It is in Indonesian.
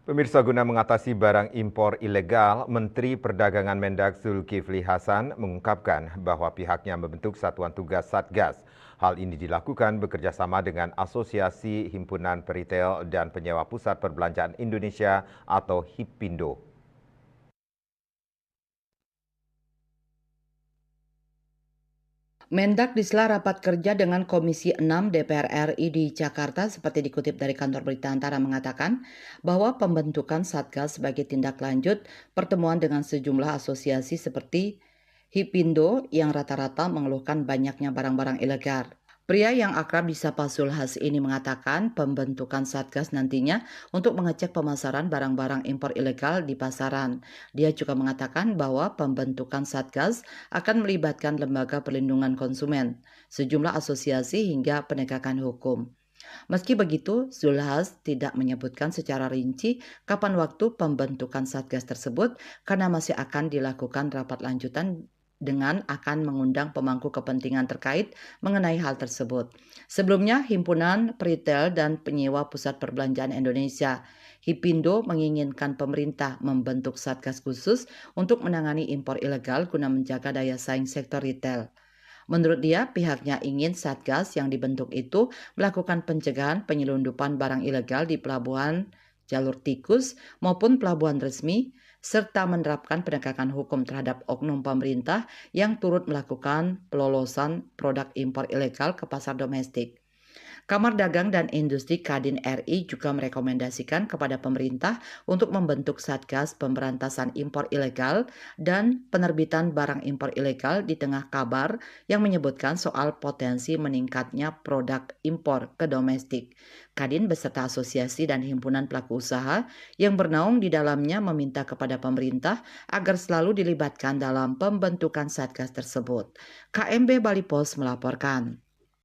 Pemirsa, guna mengatasi barang impor ilegal, Menteri Perdagangan Mendak Zulkifli Hasan mengungkapkan bahwa pihaknya membentuk Satuan Tugas Satgas. Hal ini dilakukan bekerjasama dengan Asosiasi Himpunan Peritel dan Penyewa Pusat Perbelanjaan Indonesia atau HIPINDO. Mendak disela rapat kerja dengan Komisi 6 DPR RI di Jakarta seperti dikutip dari kantor berita Antara mengatakan bahwa pembentukan Satgas sebagai tindak lanjut pertemuan dengan sejumlah asosiasi seperti HIPINDO yang rata-rata mengeluhkan banyaknya barang-barang ilegal. Pria yang akrab disapa Zulhas ini mengatakan pembentukan Satgas nantinya untuk mengecek pemasaran barang-barang impor ilegal di pasaran. Dia juga mengatakan bahwa pembentukan Satgas akan melibatkan lembaga perlindungan konsumen, sejumlah asosiasi hingga penegakan hukum. Meski begitu, Zulhas tidak menyebutkan secara rinci kapan waktu pembentukan Satgas tersebut karena masih akan dilakukan rapat lanjutan dengan akan mengundang pemangku kepentingan terkait mengenai hal tersebut. Sebelumnya, Himpunan Peritel dan Penyewa Pusat Perbelanjaan Indonesia HIPINDO menginginkan pemerintah membentuk satgas khusus untuk menangani impor ilegal guna menjaga daya saing sektor retail. Menurut dia, pihaknya ingin satgas yang dibentuk itu melakukan pencegahan penyelundupan barang ilegal di pelabuhan, jalur tikus, maupun pelabuhan resmi, serta menerapkan penegakan hukum terhadap oknum pemerintah yang turut melakukan pelolosan produk impor ilegal ke pasar domestik. Kamar Dagang dan Industri Kadin RI juga merekomendasikan kepada pemerintah untuk membentuk Satgas Pemberantasan Impor Ilegal dan penerbitan barang impor ilegal di tengah kabar yang menyebutkan soal potensi meningkatnya produk impor ke domestik. Kadin beserta asosiasi dan himpunan pelaku usaha yang bernaung di dalamnya meminta kepada pemerintah agar selalu dilibatkan dalam pembentukan Satgas tersebut. KMB Bali Pos melaporkan.